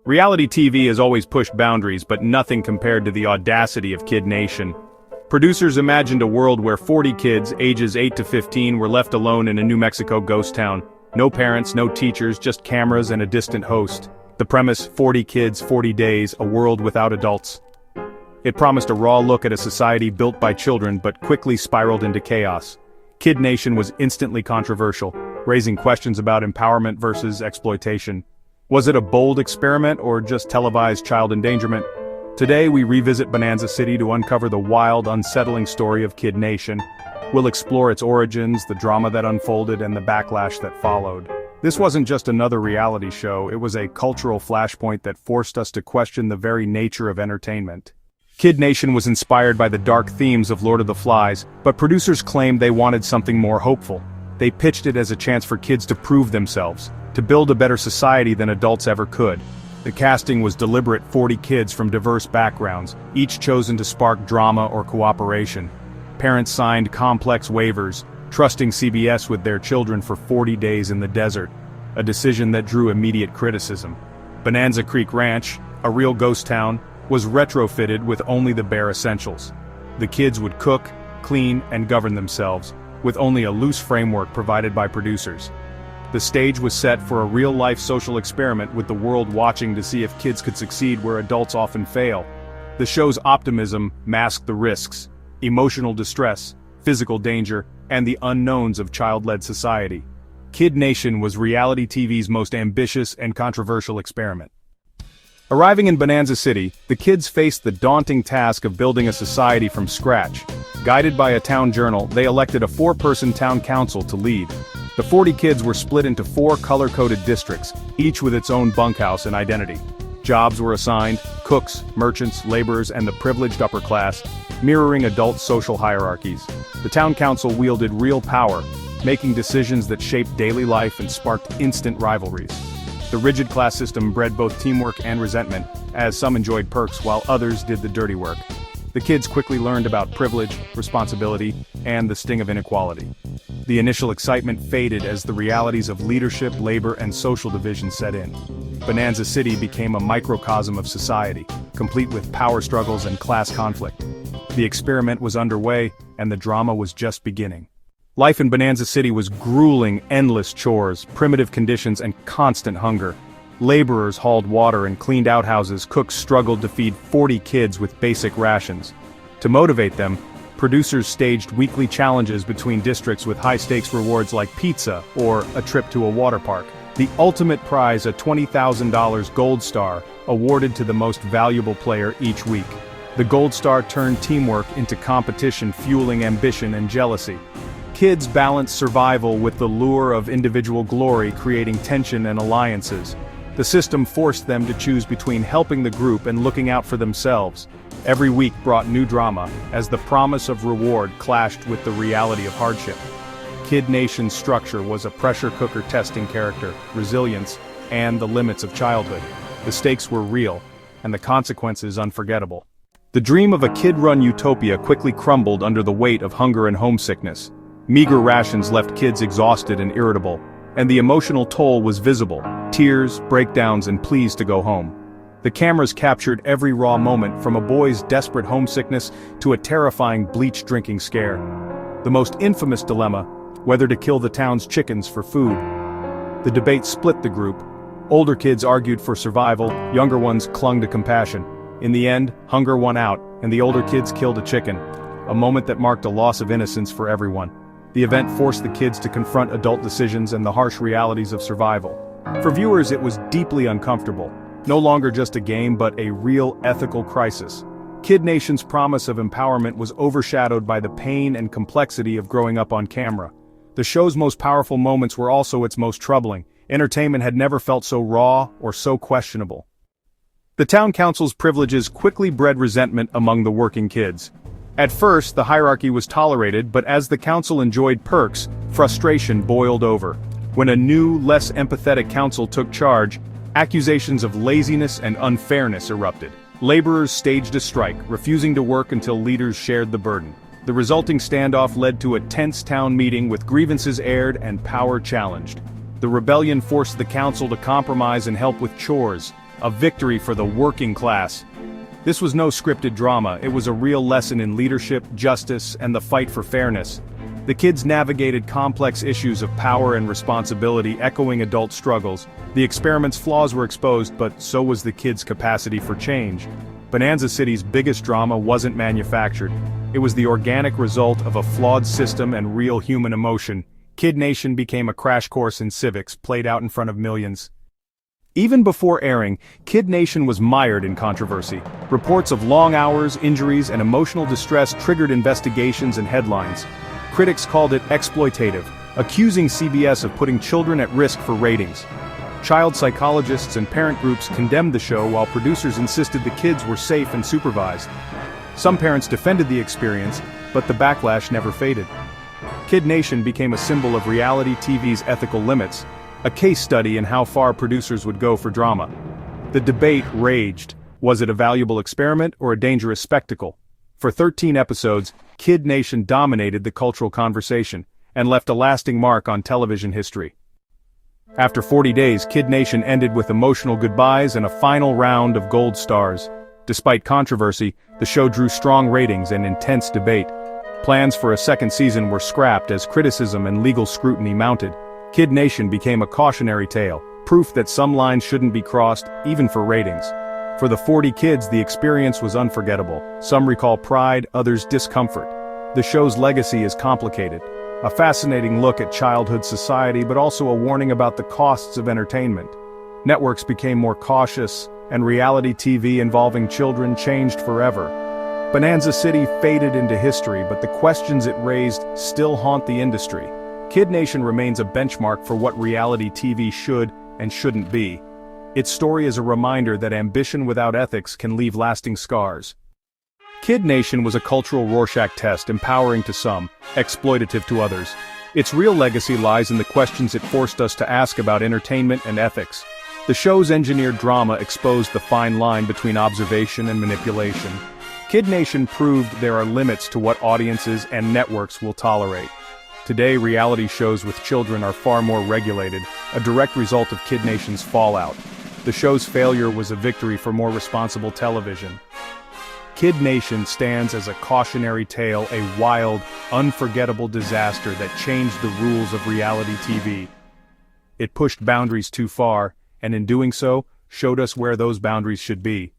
Reality TV has always pushed boundaries, but nothing compared to the audacity of Kid Nation. Producers imagined a world where 40 kids, ages 8 to 15, were left alone in a New Mexico ghost town. No parents, no teachers, just cameras and a distant host. The premise, 40 kids, 40 days, a world without adults. It promised a raw look at a society built by children but quickly spiraled into chaos. Kid Nation was instantly controversial, raising questions about empowerment versus exploitation. Was it a bold experiment or just televised child endangerment? Today we revisit Bonanza City to uncover the wild, unsettling story of Kid Nation. We'll explore its origins, the drama that unfolded, and the backlash that followed. This wasn't just another reality show, it was a cultural flashpoint that forced us to question the very nature of entertainment. Kid Nation was inspired by the dark themes of Lord of the Flies, but producers claimed they wanted something more hopeful. They pitched it as a chance for kids to prove themselves, to build a better society than adults ever could. The casting was deliberate: 40 kids from diverse backgrounds, each chosen to spark drama or cooperation. Parents signed complex waivers, trusting CBS with their children for 40 days in the desert, a decision that drew immediate criticism. Bonanza Creek Ranch, a real ghost town, was retrofitted with only the bare essentials. The kids would cook, clean, and govern themselves, with only a loose framework provided by producers. The stage was set for a real-life social experiment, with the world watching to see if kids could succeed where adults often fail. The show's optimism masked the risks: emotional distress, physical danger, and the unknowns of child-led society. Kid Nation was reality TV's most ambitious and controversial experiment. Arriving in Bonanza City, the kids faced the daunting task of building a society from scratch. Guided by a town journal, they elected a 4-person town council to lead. The 40 kids were split into 4 color-coded districts, each with its own bunkhouse and identity. Jobs were assigned: cooks, merchants, laborers, and the privileged upper class, mirroring adult social hierarchies. The town council wielded real power, making decisions that shaped daily life and sparked instant rivalries. The rigid class system bred both teamwork and resentment, as some enjoyed perks while others did the dirty work. The kids quickly learned about privilege, responsibility, and the sting of inequality. The initial excitement faded as the realities of leadership, labor, and social division set in. Bonanza City became a microcosm of society, complete with power struggles and class conflict. The experiment was underway, and the drama was just beginning. Life in Bonanza City was grueling: endless chores, primitive conditions, and constant hunger. Laborers hauled water and cleaned outhouses, cooks struggled to feed 40 kids with basic rations. To motivate them, producers staged weekly challenges between districts with high-stakes rewards like pizza or a trip to a water park. The ultimate prize, a $20,000 Gold Star, awarded to the most valuable player each week. The Gold Star turned teamwork into competition, fueling ambition and jealousy. Kids balanced survival with the lure of individual glory, creating tension and alliances. The system forced them to choose between helping the group and looking out for themselves. Every week brought new drama, as the promise of reward clashed with the reality of hardship. Kid Nation's structure was a pressure cooker, testing character, resilience, and the limits of childhood. The stakes were real, and the consequences unforgettable. The dream of a kid-run utopia quickly crumbled under the weight of hunger and homesickness. Meager rations left kids exhausted and irritable, and the emotional toll was visible: tears, breakdowns, and pleas to go home. The cameras captured every raw moment, from a boy's desperate homesickness to a terrifying bleach drinking scare. The most infamous dilemma: whether to kill the town's chickens for food. The debate split the group. Older kids argued for survival, younger ones clung to compassion. In the end, hunger won out, and the older kids killed a chicken, a moment that marked a loss of innocence for everyone. The event forced the kids to confront adult decisions and the harsh realities of survival. For viewers, it was deeply uncomfortable. No longer just a game, but a real ethical crisis. Kid Nation's promise of empowerment was overshadowed by the pain and complexity of growing up on camera. The show's most powerful moments were also its most troubling. Entertainment had never felt so raw or so questionable. The town council's privileges quickly bred resentment among the working kids. At first, the hierarchy was tolerated, but as the council enjoyed perks, frustration boiled over. When a new, less empathetic council took charge, accusations of laziness and unfairness erupted. Laborers staged a strike, refusing to work until leaders shared the burden. The resulting standoff led to a tense town meeting with grievances aired and power challenged. The rebellion forced the council to compromise and help with chores, a victory for the working class. This was no scripted drama, it was a real lesson in leadership, justice, and the fight for fairness. The kids navigated complex issues of power and responsibility, echoing adult struggles. The experiment's flaws were exposed, but so was the kids' capacity for change. Bonanza City's biggest drama wasn't manufactured. It was the organic result of a flawed system and real human emotion. Kid Nation became a crash course in civics, played out in front of millions. Even before airing, Kid Nation was mired in controversy. Reports of long hours, injuries, and emotional distress triggered investigations and headlines. Critics called it exploitative, accusing CBS of putting children at risk for ratings. Child psychologists and parent groups condemned the show while producers insisted the kids were safe and supervised. Some parents defended the experience, but the backlash never faded. Kid Nation became a symbol of reality TV's ethical limits, a case study in how far producers would go for drama. The debate raged. Was it a valuable experiment or a dangerous spectacle? For 13 episodes, Kid Nation dominated the cultural conversation and left a lasting mark on television history. After 40 days, Kid Nation ended with emotional goodbyes and a final round of gold stars. Despite controversy, the show drew strong ratings and intense debate. Plans for a second season were scrapped as criticism and legal scrutiny mounted. Kid Nation became a cautionary tale, proof that some lines shouldn't be crossed, even for ratings. For the 40 kids, the experience was unforgettable. Some recall pride, others discomfort. The show's legacy is complicated. A fascinating look at childhood society, but also a warning about the costs of entertainment. Networks became more cautious, and reality TV involving children changed forever. Bonanza City faded into history, but the questions it raised still haunt the industry. Kid Nation remains a benchmark for what reality TV should and shouldn't be. Its story is a reminder that ambition without ethics can leave lasting scars. Kid Nation was a cultural Rorschach test, empowering to some, exploitative to others. Its real legacy lies in the questions it forced us to ask about entertainment and ethics. The show's engineered drama exposed the fine line between observation and manipulation. Kid Nation proved there are limits to what audiences and networks will tolerate. Today, reality shows with children are far more regulated, a direct result of Kid Nation's fallout. The show's failure was a victory for more responsible television. Kid Nation stands as a cautionary tale, a wild, unforgettable disaster that changed the rules of reality TV. It pushed boundaries too far, and in doing so, showed us where those boundaries should be.